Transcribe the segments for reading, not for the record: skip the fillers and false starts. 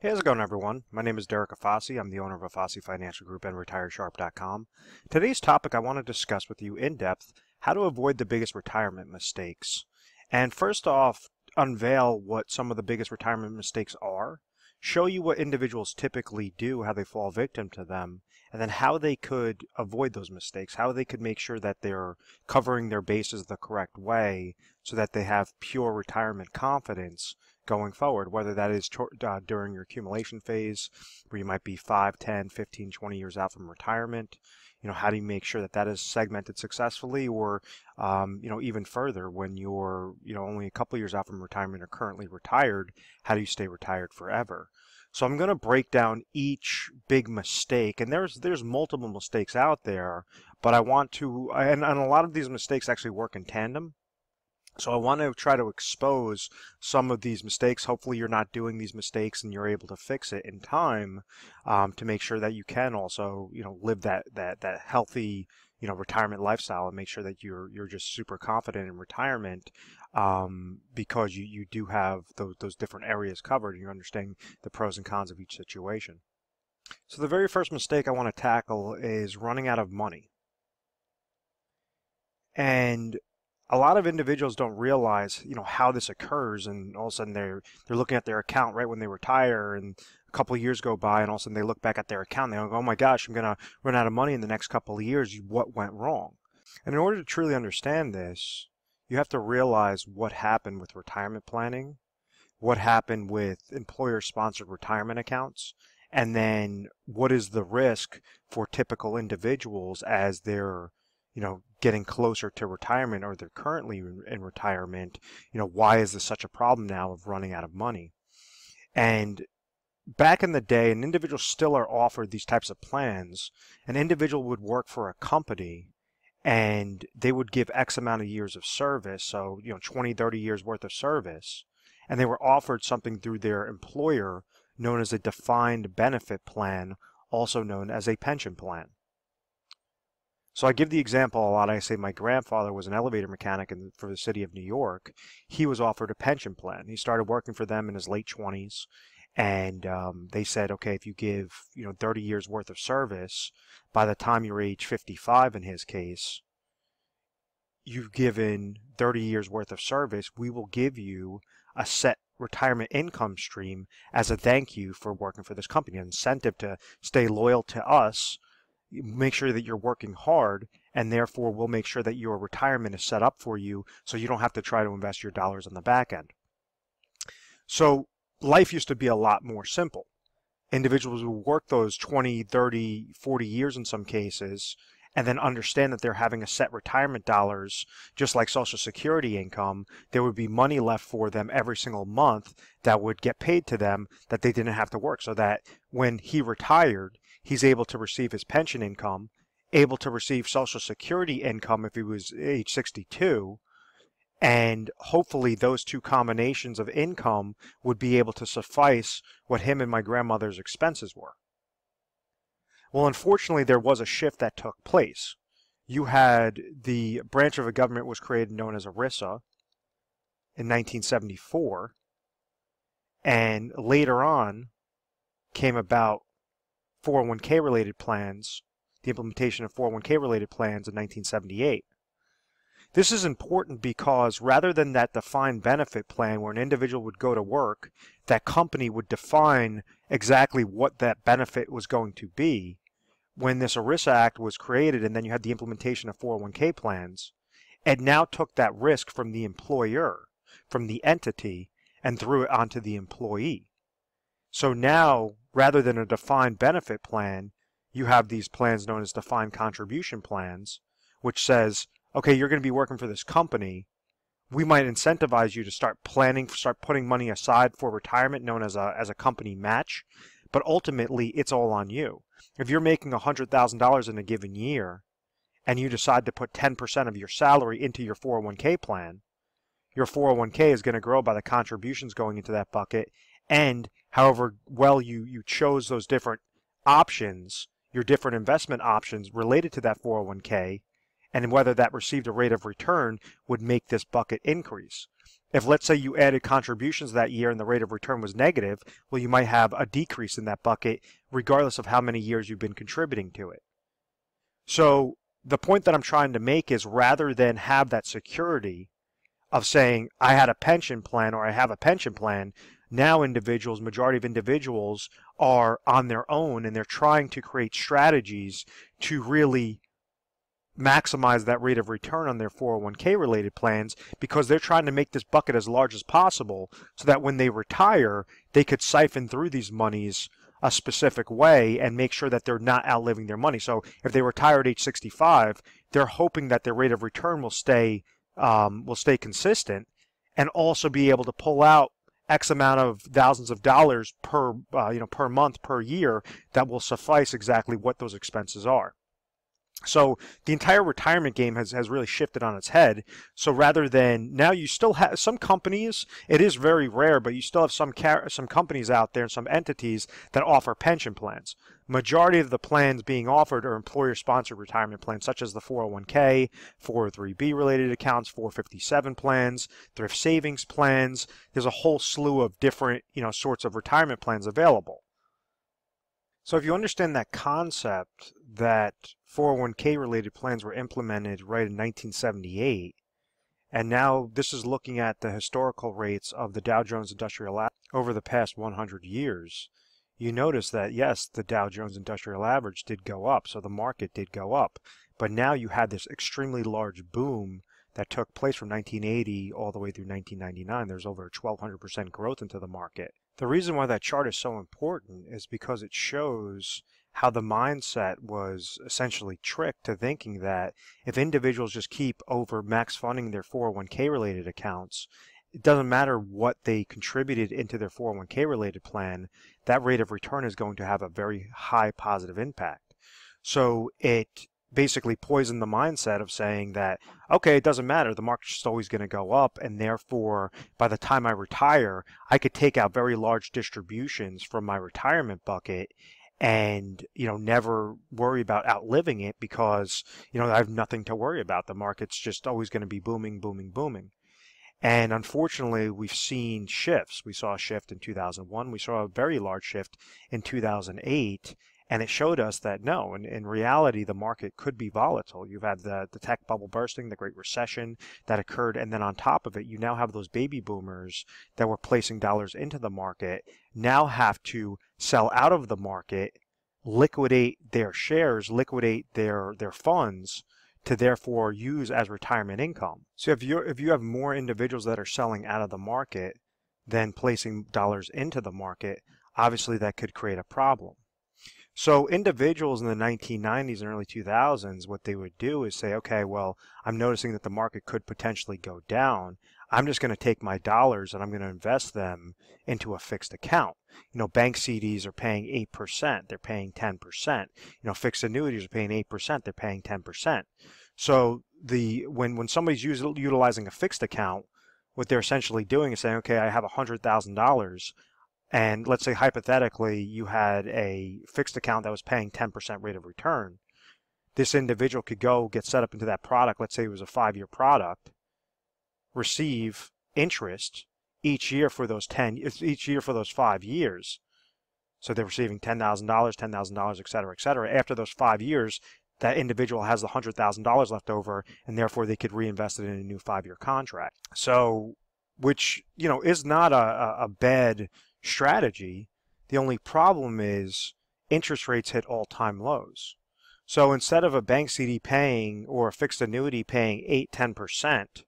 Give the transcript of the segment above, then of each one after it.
Hey, how's it going, everyone? My name is Derek Afasi. I'm the owner of Afasi Financial Group and RetireSharp.com. Today's topic I want to discuss with you in depth how to avoid the biggest retirement mistakes. And first off, unveil what some of the biggest retirement mistakes are, show you what individuals typically do, how they fall victim to them, and then how they could avoid those mistakes, how they could make sure that they're covering their bases the correct way so that they have pure retirement confidence going forward, whether that is during your accumulation phase, where you might be 5, 10, 15, 20 years out from retirement. How do you make sure that that is segmented successfully, or, even further, when you're, only a couple years out from retirement or currently retired, how do you stay retired forever? So I'm going to break down each big mistake, and there's multiple mistakes out there, but I want to, and a lot of these mistakes actually work in tandem. So I want to try to expose some of these mistakes. Hopefully you're not doing these mistakes and you're able to fix it in time, to make sure that you can also, live that healthy, retirement lifestyle, and make sure that you're just super confident in retirement, because you do have those different areas covered and you're understanding the pros and cons of each situation. So the very first mistake I want to tackle is running out of money. And a lot of individuals don't realize, how this occurs, and all of a sudden they're looking at their account right when they retire, and a couple of years go by, and all of a sudden they look back at their account and they go, "Oh my gosh, I'm gonna run out of money in the next couple of years. What went wrong?" And in order to truly understand this, you have to realize what happened with retirement planning, what happened with employer-sponsored retirement accounts, and then what is the risk for typical individuals as they're getting closer to retirement, or they're currently in retirement. Why is this such a problem now of running out of money? And back in the day, an individual still are offered these types of plans. An individual would work for a company and they would give X amount of years of service. So, 20, 30 years worth of service. And they were offered something through their employer known as a defined benefit plan, also known as a pension plan. So I give the example a lot. I say my grandfather was an elevator mechanic for the city of New York. He was offered a pension plan. He started working for them in his late 20s, and they said, okay, if you give 30 years worth of service, by the time you're age 55 in his case, you've given 30 years worth of service, we will give you a set retirement income stream as a thank you for working for this company, an incentive to stay loyal to us. Make sure that you're working hard, and therefore we'll make sure that your retirement is set up for you so you don't have to try to invest your dollars on the back end. So life used to be a lot more simple. Individuals would work those 20, 30, 40 years in some cases, and then understand that they're having a set retirement dollars, just like Social Security income. There would be money left for them every single month that would get paid to them, that they didn't have to work, so that when he retired, he's able to receive his pension income, able to receive Social Security income if he was age 62, and hopefully those two combinations of income would be able to suffice what him and my grandmother's expenses were. Well, unfortunately, there was a shift that took place. You had the branch of the government was created known as ERISA in 1974, and later on came about 401k related plans, the implementation of 401k related plans in 1978. This is important because rather than that defined benefit plan where an individual would go to work, that company would define exactly what that benefit was going to be. When this ERISA Act was created, and then you had the implementation of 401k plans, it now took that risk from the employer, from the entity, and threw it onto the employee. So now, rather than a defined benefit plan, you have these plans known as defined contribution plans, which says, okay, you're going to be working for this company. We might incentivize you to start planning, start putting money aside for retirement, known as a company match, but ultimately it's all on you. If you're making $100,000 in a given year, and you decide to put 10% of your salary into your 401k plan, your 401k is going to grow by the contributions going into that bucket, and however well you chose those different options, your different investment options related to that 401k, and whether that received a rate of return would make this bucket increase. If, let's say, you added contributions that year and the rate of return was negative, well, you might have a decrease in that bucket regardless of how many years you've been contributing to it. So the point that I'm trying to make is, rather than have that security of saying I had a pension plan or I have a pension plan, now individuals, majority of individuals, are on their own, and they're trying to create strategies to really maximize that rate of return on their 401k related plans, because they're trying to make this bucket as large as possible so that when they retire, they could siphon through these monies a specific way and make sure that they're not outliving their money. So if they retire at age 65, they're hoping that their rate of return will stay consistent, and also be able to pull out X amount of thousands of dollars per per month, per year, that will suffice exactly what those expenses are. So the entire retirement game has really shifted on its head. So rather than, now you still have some companies, it is very rare, but you still have some companies out there and some entities that offer pension plans. Majority of the plans being offered are employer-sponsored retirement plans, such as the 401k, 403b related accounts, 457 plans, thrift savings plans. There's a whole slew of different, sorts of retirement plans available. So if you understand that concept, that 401k related plans were implemented right in 1978, and now this is looking at the historical rates of the Dow Jones Industrial Average over the past 100 years, you notice that yes, the Dow Jones Industrial Average did go up, so the market did go up, but now you had this extremely large boom that took place from 1980 all the way through 1999. There's over 1,200% growth into the market. The reason why that chart is so important is because it shows how the mindset was essentially tricked to thinking that if individuals just keep over max funding their 401k related accounts, it doesn't matter what they contributed into their 401k related plan, that rate of return is going to have a very high positive impact. So it basically poisoned the mindset of saying that, okay, it doesn't matter, the market's just always going to go up, and therefore by the time I retire, I could take out very large distributions from my retirement bucket and never worry about outliving it, because I have nothing to worry about. The market's just always going to be booming, booming, booming. And unfortunately, we've seen shifts. We saw a shift in 2001. We saw a very large shift in 2008. And it showed us that no, in reality, the market could be volatile. You've had the tech bubble bursting, the Great Recession that occurred, and then on top of it, you now have those baby boomers that were placing dollars into the market now have to sell out of the market, liquidate their shares, liquidate their funds, to therefore use as retirement income. So if you have more individuals that are selling out of the market than placing dollars into the market, obviously that could create a problem. So individuals in the 1990s and early 2000s, what they would do is say, okay, well, I'm noticing that the market could potentially go down. I'm just going to take my dollars and I'm going to invest them into a fixed account. Bank CDs are paying 8%. They're paying 10%. Fixed annuities are paying 8%. They're paying 10%. So when somebody's utilizing a fixed account, what they're essentially doing is saying, okay, I have $100,000. And let's say hypothetically you had a fixed account that was paying 10% rate of return. This individual could go get set up into that product. Let's say it was a 5-year product, receive interest each year for those 5 years. So they're receiving $10,000, $10,000, et cetera, et cetera. After those 5 years, that individual has the $100,000 left over, and therefore they could reinvest it in a new 5-year contract. So, which is not a bad strategy. The only problem is interest rates hit all-time lows. So instead of a bank CD paying or a fixed annuity paying 8-10%,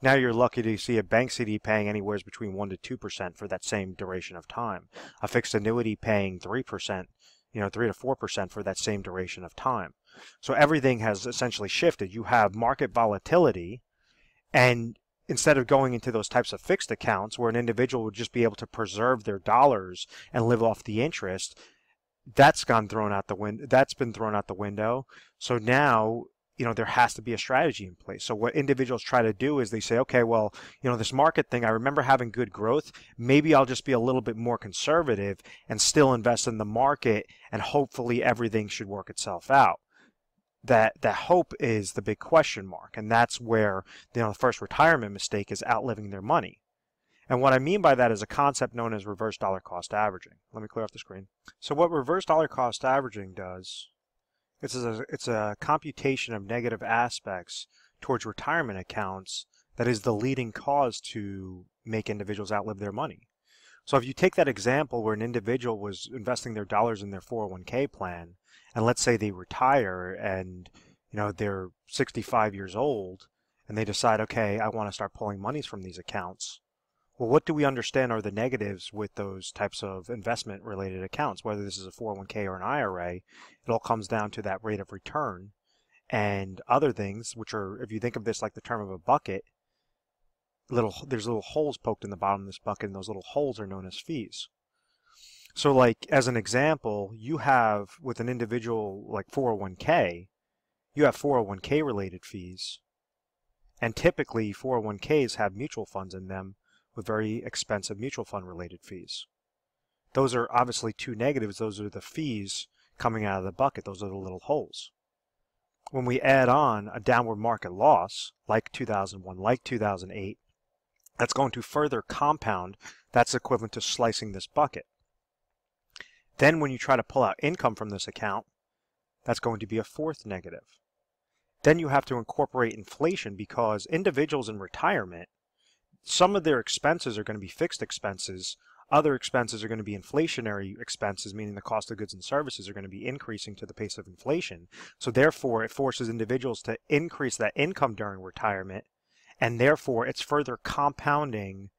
now you're lucky to see a bank CD paying anywhere between 1 to 2% for that same duration of time. A fixed annuity paying 3%, 3 to 4% for that same duration of time. So everything has essentially shifted. You have market volatility, and instead of going into those types of fixed accounts where an individual would just be able to preserve their dollars and live off the interest, that's been thrown out the window. So now, there has to be a strategy in place. So what individuals try to do is they say, okay, well, this market thing, I remember having good growth. Maybe I'll just be a little bit more conservative and still invest in the market, and hopefully everything should work itself out. that hope is the big question mark, and that's where the first retirement mistake is outliving their money. And what I mean by that is a concept known as reverse dollar cost averaging. Let me clear off the screen. So what reverse dollar cost averaging does, it's a computation of negative aspects towards retirement accounts that is the leading cause to make individuals outlive their money. So if you take that example where an individual was investing their dollars in their 401k plan, and let's say they retire and they're 65 years old and they decide, okay, I want to start pulling monies from these accounts. Well, what do we understand are the negatives with those types of investment related accounts, whether this is a 401k or an IRA? It all comes down to that rate of return and other things, which are, if you think of this like the term of a bucket, there's little holes poked in the bottom of this bucket, and those little holes are known as fees. So like as an example, you have with an individual like 401k, you have 401k related fees, and typically 401ks have mutual funds in them with very expensive mutual fund related fees. Those are obviously two negatives. Those are the fees coming out of the bucket. Those are the little holes. When we add on a downward market loss like 2001, like 2008, that's going to further compound. That's equivalent to slicing this bucket. Then when you try to pull out income from this account, that's going to be a fourth negative. Then you have to incorporate inflation, because individuals in retirement, some of their expenses are going to be fixed expenses. Other expenses are going to be inflationary expenses, meaning the cost of goods and services are going to be increasing to the pace of inflation. So therefore, it forces individuals to increase that income during retirement, and therefore it's further compounding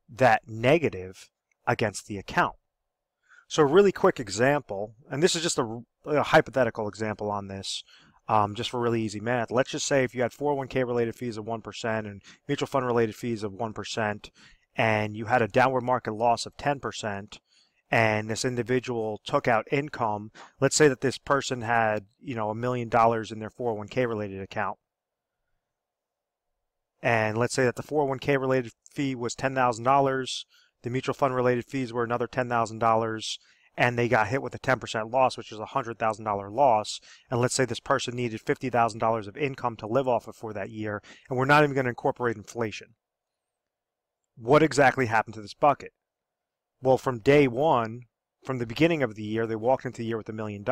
that negative against the account. So a really quick example, and this is just a hypothetical example on this, just for really easy math. Let's just say if you had 401k related fees of 1% and mutual fund related fees of 1%, and you had a downward market loss of 10%, and this individual took out income. Let's say that this person had, $1 million in their 401k related account. And let's say that the 401k related fee was $10,000, the mutual fund related fees were another $10,000, and they got hit with a 10% loss, which is a $100,000 loss. And let's say this person needed $50,000 of income to live off of for that year, and we're not even going to incorporate inflation. What exactly happened to this bucket? Well, from day one, from the beginning of the year, they walked into the year with $1 million.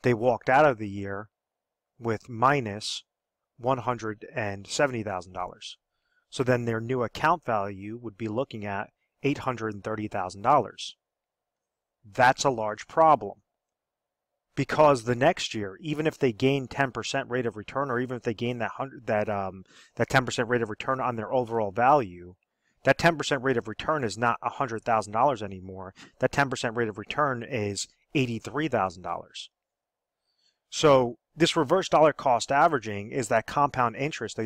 They walked out of the year with minus $170,000. So then their new account value would be looking at $830,000. That's a large problem, because the next year, even if they gain 10% rate of return, or even if they gain that 10% rate of return on their overall value, that 10% rate of return is not $100,000 anymore. That 10% rate of return is $83,000. So this reverse dollar cost averaging is that compound interest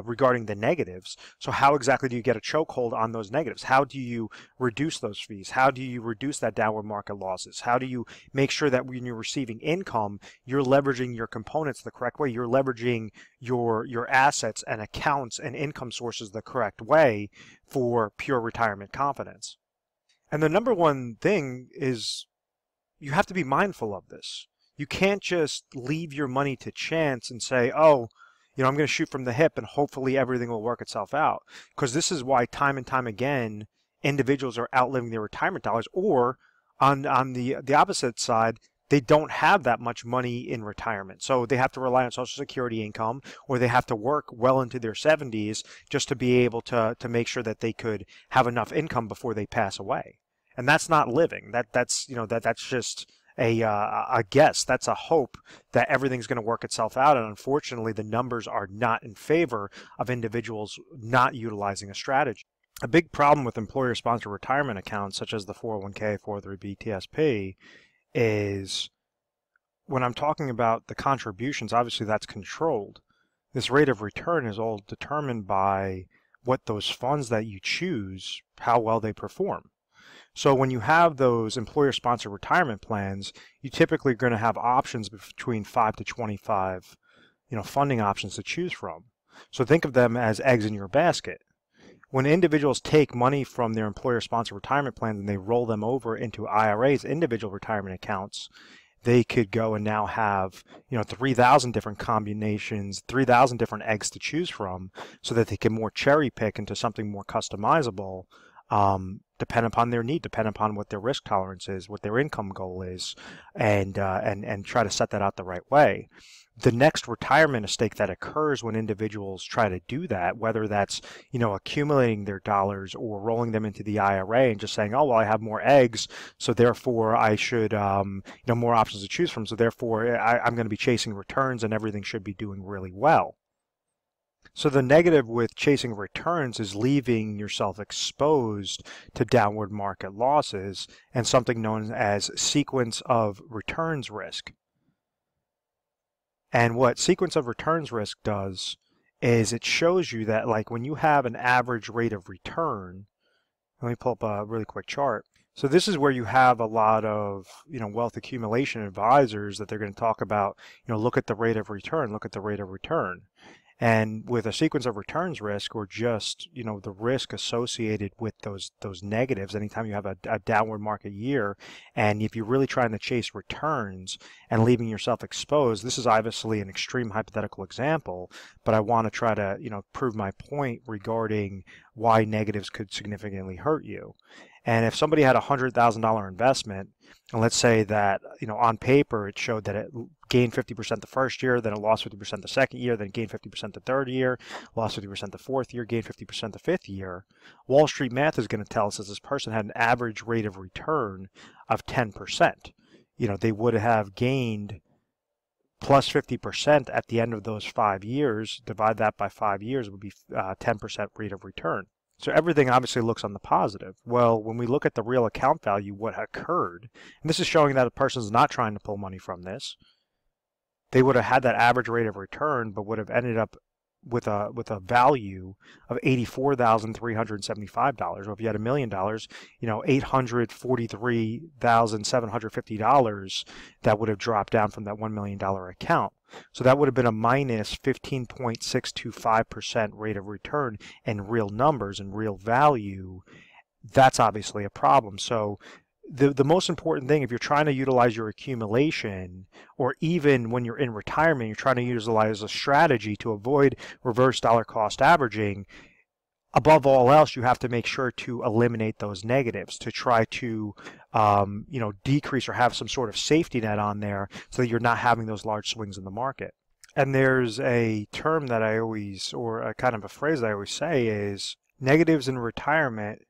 regarding the negatives. So how exactly do you get a chokehold on those negatives? How do you reduce those fees? How do you reduce that downward market losses? How do you make sure that when you're receiving income, you're leveraging your components the correct way? You're leveraging your assets and accounts and income sources the correct way for pure retirement confidence. And the number one thing is you have to be mindful of this. You can't just leave your money to chance and say, oh, I'm going to shoot from the hip and hopefully everything will work itself out. Because this is why time and time again, individuals are outliving their retirement dollars, or on the opposite side, they don't have that much money in retirement. So they have to rely on Social Security income, or they have to work well into their 70s just to be able to make sure that they could have enough income before they pass away. And that's not living. That's just a guess. That's a hope that everything's going to work itself out, and unfortunately the numbers are not in favor of individuals not utilizing a strategy. A big problem with employer-sponsored retirement accounts such as the 401k, 403b, TSP is when I'm talking about the contributions, obviously that's controlled. This rate of return is all determined by what those funds that you choose, how well they perform. So when you have those employer-sponsored retirement plans, you typically are going to have options between 5 to 25, funding options to choose from. So think of them as eggs in your basket. When individuals take money from their employer-sponsored retirement plans and they roll them over into IRAs, individual retirement accounts, they could go and now have, 3,000 different combinations, 3,000 different eggs to choose from, so that they can more cherry pick into something more customizable, depend upon their need, depend upon what their risk tolerance is, what their income goal is, and try to set that out the right way. The next retirement mistake that occurs when individuals try to do that, whether that's, accumulating their dollars or rolling them into the IRA and just saying, oh, well, I have more eggs, so therefore I should, more options to choose from, so therefore I'm going to be chasing returns and everything should be doing really well. So the negative with chasing returns is leaving yourself exposed to downward market losses and something known as sequence of returns risk. And what sequence of returns risk does is it shows you that, like, when you have an average rate of return, let me pull up a really quick chart. So this is where you have a lot of, wealth accumulation advisors that they're going to talk about, look at the rate of return, look at the rate of return. And with a sequence of returns risk, or just, the risk associated with those negatives, anytime you have a downward market year, and if you're really trying to chase returns and leaving yourself exposed, this is obviously an extreme hypothetical example, but I want to try to, prove my point regarding why negatives could significantly hurt you. And if somebody had a $100,000 investment, and let's say that, on paper it showed that it gained 50% the first year, then it lost 50% the second year, then it gained 50% the third year, lost 50% the fourth year, gained 50% the fifth year, Wall Street math is going to tell us that this person had an average rate of return of 10%. They would have gained plus 50% at the end of those 5 years. Divide that by 5 years, would be 10% rate of return. So everything obviously looks on the positive. Well, when we look at the real account value, what occurred, and this is showing that a person's not trying to pull money from this, they would have had that average rate of return, but would have ended up with a value of $84,375. Or if you had $1 million, $843,750 that would have dropped down from that $1 million account. So that would have been a minus 15.625% rate of return in real numbers and real value. That's obviously a problem. So the most important thing, if you're trying to utilize your accumulation, or even when you're in retirement, you're trying to utilize a strategy to avoid reverse dollar cost averaging, above all else, you have to make sure to eliminate those negatives, to try to decrease or have some sort of safety net on there so that you're not having those large swings in the market. And there's a term that I always, or a kind of a phrase that I always say is, negatives in retirement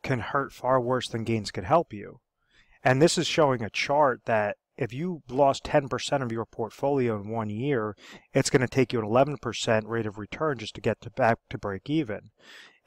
can hurt far worse than gains could help you. And this is showing a chart that if you lost 10% of your portfolio in 1 year, it's going to take you an 11% rate of return just to get back to break even.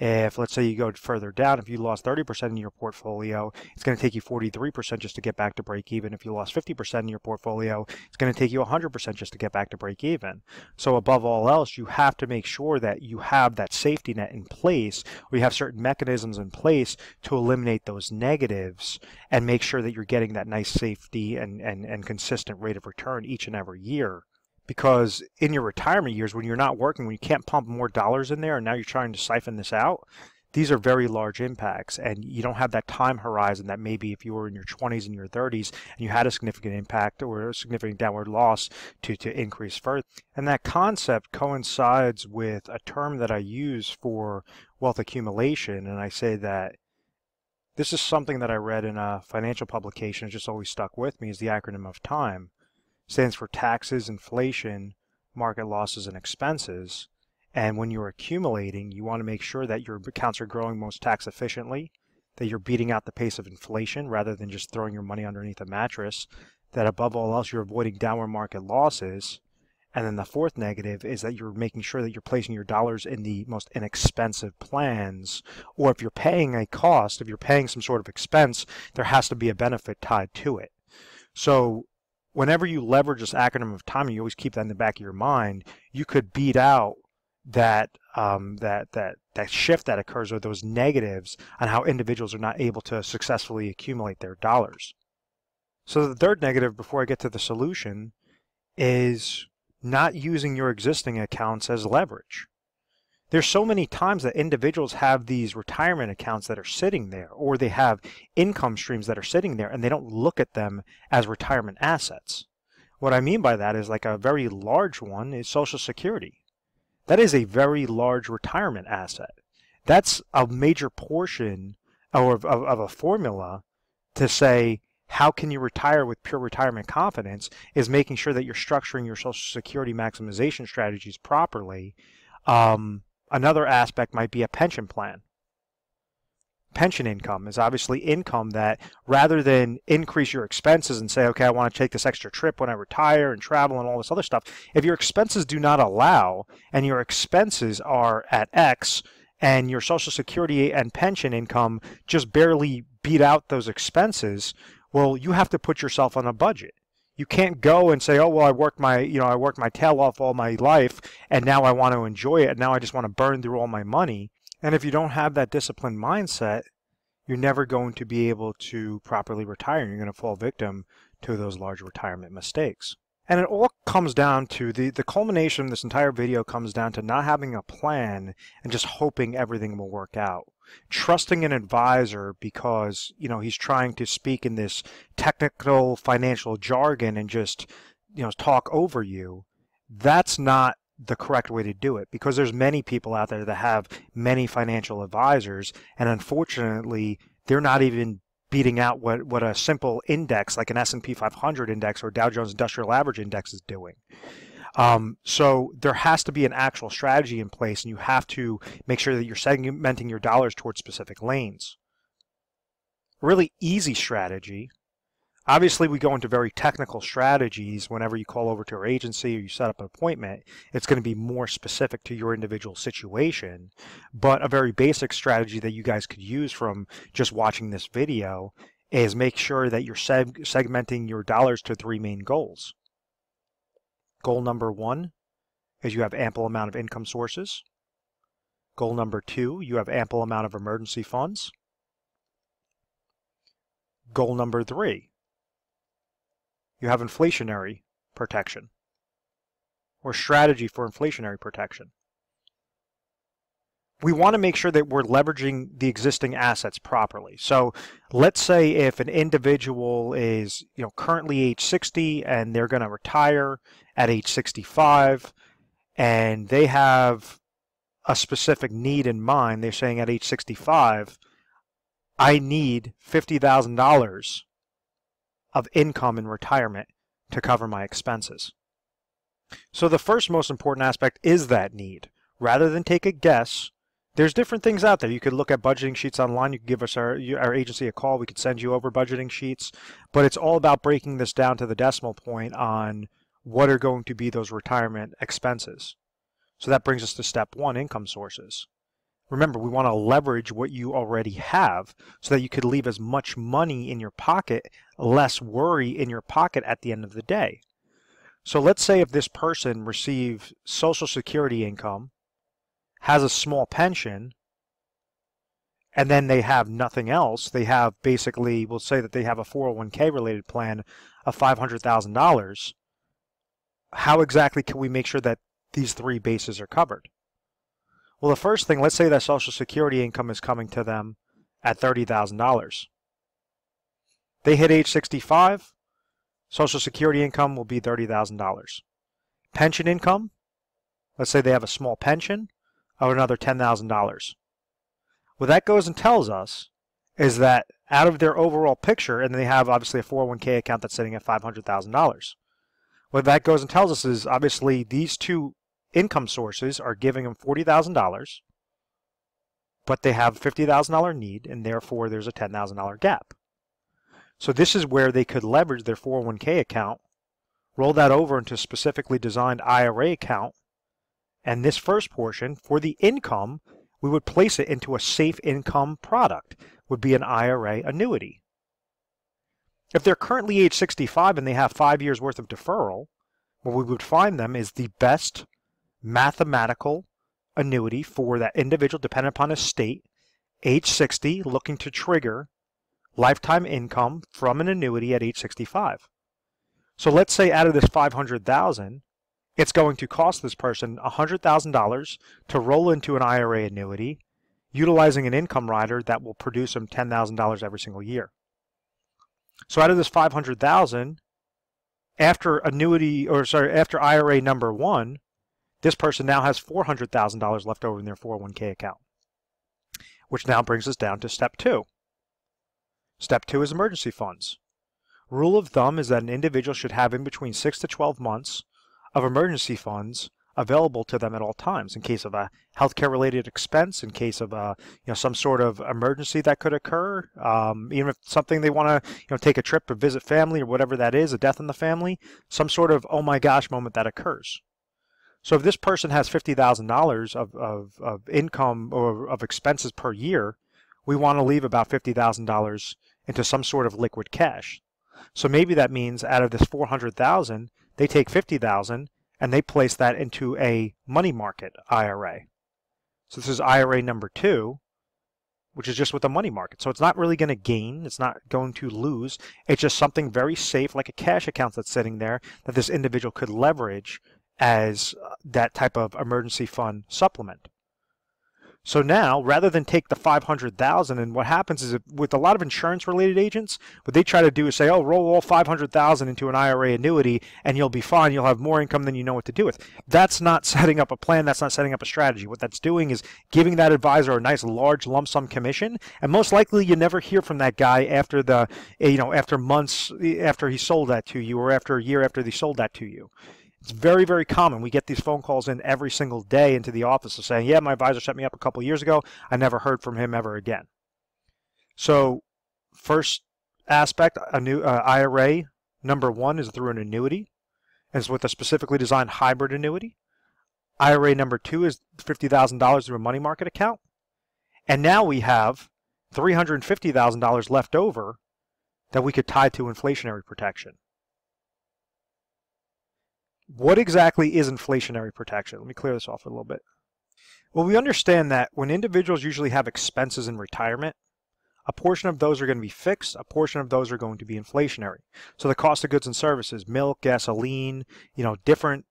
If, let's say, you go further down, if you lost 30% in your portfolio, it's going to take you 43% just to get back to break even. If you lost 50% in your portfolio, it's going to take you 100% just to get back to break even. So above all else, you have to make sure that you have that safety net in place, or you have certain mechanisms in place to eliminate those negatives and make sure that you're getting that nice safety and consistent rate of return each and every year. Because in your retirement years, when you're not working, when you can't pump more dollars in there, and now you're trying to siphon this out, these are very large impacts, and you don't have that time horizon that maybe if you were in your 20s and your 30s and you had a significant impact or a significant downward loss to increase further. And that concept coincides with a term that I use for wealth accumulation, and I say that this is something that I read in a financial publication. It just always stuck with me, is the acronym of TIME. Stands for taxes, inflation, market losses, and expenses. And when you're accumulating, you want to make sure that your accounts are growing most tax efficiently, that you're beating out the pace of inflation rather than just throwing your money underneath a mattress, that above all else you're avoiding downward market losses. And then the fourth negative is that you're making sure that you're placing your dollars in the most inexpensive plans, or if you're paying a cost, if you're paying some sort of expense, there has to be a benefit tied to it. So whenever you leverage this acronym of TIME, you always keep that in the back of your mind, you could beat out that shift that occurs, or those negatives on how individuals are not able to successfully accumulate their dollars. So the third negative, before I get to the solution, is not using your existing accounts as leverage. There's so many times that individuals have these retirement accounts that are sitting there, or they have income streams that are sitting there, and they don't look at them as retirement assets. What I mean by that is, like, a very large one is Social Security. That is a very large retirement asset. That's a major portion of a formula to say, how can you retire with pure retirement confidence, is making sure that you're structuring your Social Security maximization strategies properly. Another aspect might be a pension plan. Pension income is obviously income that, rather than increase your expenses and say, okay, I want to take this extra trip when I retire and travel and all this other stuff, if your expenses do not allow and your expenses are at X and your Social Security and pension income just barely beat out those expenses, well, you have to put yourself on a budget. You can't go and say, oh, well, I worked my tail off all my life, and now I want to enjoy it, and now I just want to burn through all my money. And if you don't have that disciplined mindset, you're never going to be able to properly retire. You're going to fall victim to those large retirement mistakes. And it all comes down to, the culmination of this entire video comes down to not having a plan and just hoping everything will work out. Trusting an advisor because, he's trying to speak in this technical financial jargon and just, talk over you. That's not the correct way to do it, because there's many people out there that have many financial advisors, and unfortunately, they're not even beating out what a simple index like an S&P 500 index or Dow Jones Industrial Average index is doing. So there has to be an actual strategy in place, and you have to make sure that you're segmenting your dollars towards specific lanes. A really easy strategy. Obviously, we go into very technical strategies whenever you call over to our agency or you set up an appointment. It's going to be more specific to your individual situation. But a very basic strategy that you guys could use from just watching this video is make sure that you're segmenting your dollars to 3 main goals. Goal number 1 is you have ample amount of income sources. Goal number 2, you have ample amount of emergency funds. Goal number 3, you have inflationary protection, or strategy for inflationary protection. We want to make sure that we're leveraging the existing assets properly. So let's say if an individual is currently age 60 and they're going to retire at age 65, and they have a specific need in mind. They're saying at age 65, I need $50,000 of income in retirement to cover my expenses. So the first most important aspect is that need. Rather than take a guess, there's different things out there. You could look at budgeting sheets online. You could give us our agency a call. We could send you over budgeting sheets. But it's all about breaking this down to the decimal point on what are going to be those retirement expenses. So that brings us to step 1, income sources. Remember, we want to leverage what you already have so that you could leave as much money in your pocket, less worry in your pocket at the end of the day. So let's say if this person receives Social Security income, has a small pension, and then they have nothing else. They have basically, we'll say that they have a 401k related plan of $500,000. How exactly can we make sure that these 3 bases are covered? Well, the first thing, let's say that Social Security income is coming to them at $30,000. They hit age 65, Social Security income will be $30,000. Pension income, let's say they have a small pension of another $10,000. What that goes and tells us is that out of their overall picture, and they have obviously a 401k account that's sitting at $500,000. What that goes and tells us is obviously these 2 income sources are giving them $40,000, but they have a $50,000 need, and therefore there's a $10,000 gap. So this is where they could leverage their 401k account, roll that over into a specifically designed IRA account, and this first portion, for the income, we would place it into a safe income product, would be an IRA annuity. If they're currently age 65 and they have 5 years worth of deferral, what we would find them is the best mathematical annuity for that individual, dependent upon his state, age 60, looking to trigger lifetime income from an annuity at age 65. So let's say out of this $500,000, it's going to cost this person $100,000 to roll into an IRA annuity utilizing an income rider that will produce them $10,000 every single year. So out of this $500,000, after after IRA number 1, this person now has $400,000 left over in their 401k account, which now brings us down to step 2. Step 2 is emergency funds. Rule of thumb is that an individual should have in between 6 to 12 months of emergency funds available to them at all times in case of a healthcare related expense, in case of some sort of emergency that could occur, even if something they want to take a trip to visit family or whatever that is, a death in the family, some sort of oh my gosh moment that occurs. So if this person has $50,000 of income or of expenses per year, we want to leave about $50,000 into some sort of liquid cash. So maybe that means out of this $400,000, they take $50,000 and they place that into a money market IRA. So this is IRA number 2, which is just with the money market. So it's not really going to gain, it's not going to lose. It's just something very safe, like a cash account that's sitting there that this individual could leverage as that type of emergency fund supplement. So now, rather than take the $500,000, and what happens is with a lot of insurance-related agents, what they try to do is say, oh, roll all $500,000 into an IRA annuity, and you'll be fine. You'll have more income than you know what to do with. That's not setting up a plan. That's not setting up a strategy. What that's doing is giving that advisor a nice large lump sum commission, and most likely you never hear from that guy after after months after he sold that to you, or after a year after he sold that to you. It's very, very common. We get these phone calls in every single day into the office of saying, yeah, my advisor set me up a couple of years ago. I never heard from him ever again. So first aspect, a new IRA number 1 is through an annuity. It's with a specifically designed hybrid annuity. IRA number 2 is $50,000 through a money market account. And now we have $350,000 left over that we could tie to inflationary protection. What exactly is inflationary protection? Let me clear this off a little bit. Well, we understand that when individuals usually have expenses in retirement, a portion of those are going to be fixed, a portion of those are going to be inflationary. So the cost of goods and services, milk, gasoline, different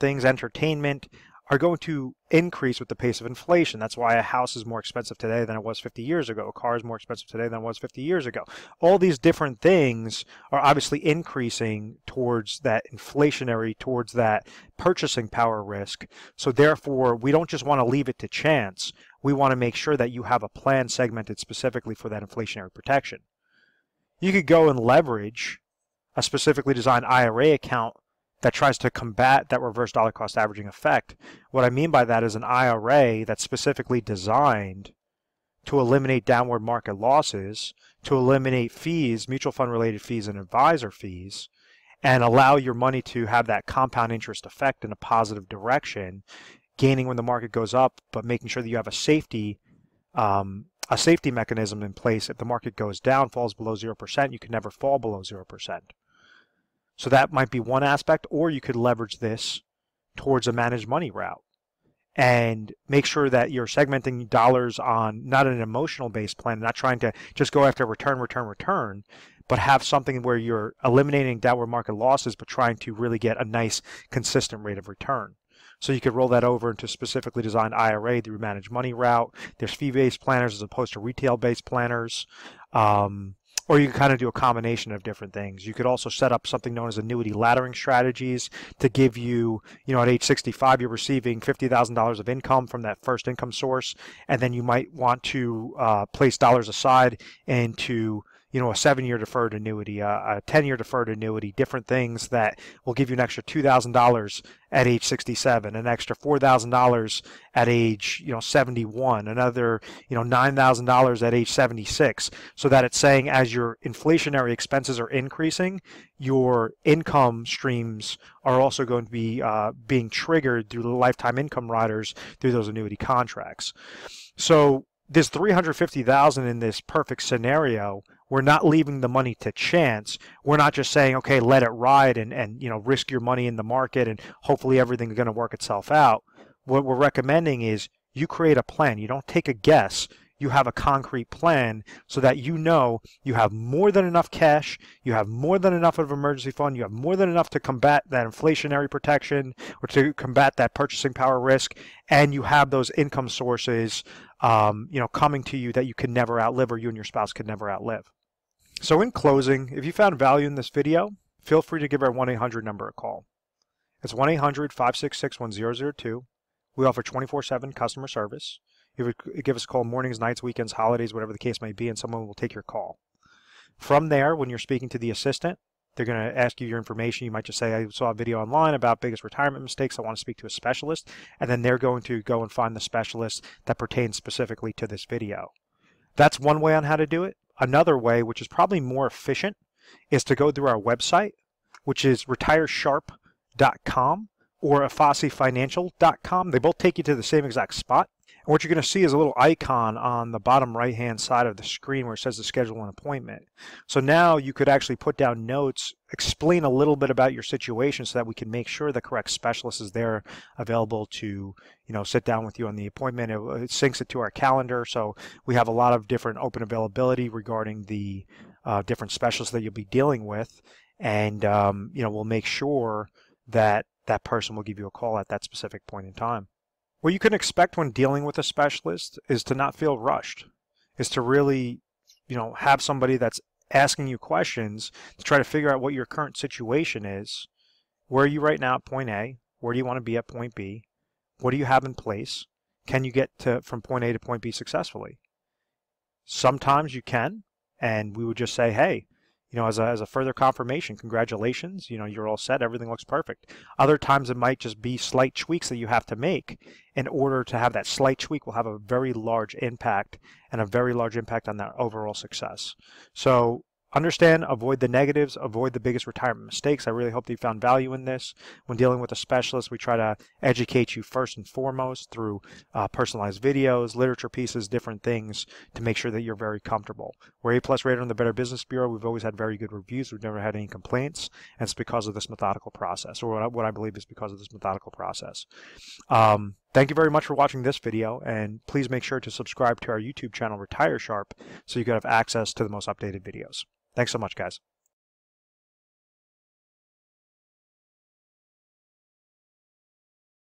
things, entertainment, are going to increase with the pace of inflation. That's why a house is more expensive today than it was 50 years ago. A car is more expensive today than it was 50 years ago. All these different things are obviously increasing towards that inflationary, towards that purchasing power risk. So therefore, we don't just want to leave it to chance. We want to make sure that you have a plan segmented specifically for that inflationary protection. You could go and leverage a specifically designed IRA account that tries to combat that reverse dollar cost averaging effect. What I mean by that is an IRA that's specifically designed to eliminate downward market losses, to eliminate fees, mutual fund related fees and advisor fees, and allow your money to have that compound interest effect in a positive direction, gaining when the market goes up, but making sure that you have a safety mechanism in place. If the market goes down, falls below 0%, you can never fall below 0%. So that might be one aspect, or you could leverage this towards a managed money route and make sure that you're segmenting dollars on not an emotional based plan, not trying to just go after return, but have something where you're eliminating downward market losses, but trying to really get a nice consistent rate of return. So you could roll that over into specifically designed IRA through managed money route. There's fee-based planners as opposed to retail-based planners. Or you can kind of do a combination of different things. You could also set up something known as annuity laddering strategies to give you, at age 65, you're receiving $50,000 of income from that first income source, and then you might want to place dollars aside into a 7-year deferred annuity, a 10-year deferred annuity, different things that will give you an extra $2,000 at age 67, an extra $4,000 at age 71, another $9,000 at age 76, so that it's saying as your inflationary expenses are increasing, your income streams are also going to be being triggered through the lifetime income riders through those annuity contracts. So this $350,000 in this perfect scenario, we're not leaving the money to chance. We're not just saying, okay, let it ride and risk your money in the market and hopefully everything's going to work itself out. What we're recommending is you create a plan. You don't take a guess. you have a concrete plan so that you know you have more than enough cash, you have more than enough of an emergency fund, you have more than enough to combat that inflationary protection or to combat that purchasing power risk, and you have those income sources coming to you that you can never outlive, or you and your spouse could never outlive. So in closing, if you found value in this video, feel free to give our 1-800 number a call. It's 1-800-566-1002. We offer 24/7 customer service. You would give us a call mornings, nights, weekends, holidays, whatever the case may be, and someone will take your call. From there, when you're speaking to the assistant, they're going to ask you your information. You might just say, I saw a video online about biggest retirement mistakes. I want to speak to a specialist. And then they're going to go and find the specialist that pertains specifically to this video. That's one way on how to do it. Another way, which is probably more efficient, is to go through our website, which is retiresharp.com or afasifinancial.com. They both take you to the same exact spot. And what you're going to see is a little icon on the bottom right-hand side of the screen where it says to schedule an appointment. So now you could actually put down notes, explain a little bit about your situation so that we can make sure the correct specialist is there available to, sit down with you on the appointment. It syncs it to our calendar. So we have a lot of different open availability regarding the different specialists that you'll be dealing with. And, we'll make sure that that person will give you a call at that specific point in time. What you can expect when dealing with a specialist is to not feel rushed, is to really, have somebody that's asking you questions to try to figure out what your current situation is. Where are you right now at point A? Where do you want to be at point B? What do you have in place? Can you get from point A to point B successfully? Sometimes you can, and we would just say, hey, as a further confirmation, congratulations, you're all set, everything looks perfect. Other times it might just be slight tweaks that you have to make in order to have that slight tweak will have a very large impact and a very large impact on that overall success. So understand, avoid the negatives, avoid the biggest retirement mistakes. I really hope that you found value in this. When dealing with a specialist, we try to educate you first and foremost through personalized videos, literature pieces, different things to make sure that you're very comfortable. We're A+ rated on the Better Business Bureau. We've always had very good reviews. We've never had any complaints, and it's because of this methodical process, or what I believe is because of this methodical process. Thank you very much for watching this video, and please make sure to subscribe to our YouTube channel, Retire Sharp, so you can have access to the most updated videos. Thanks so much, guys.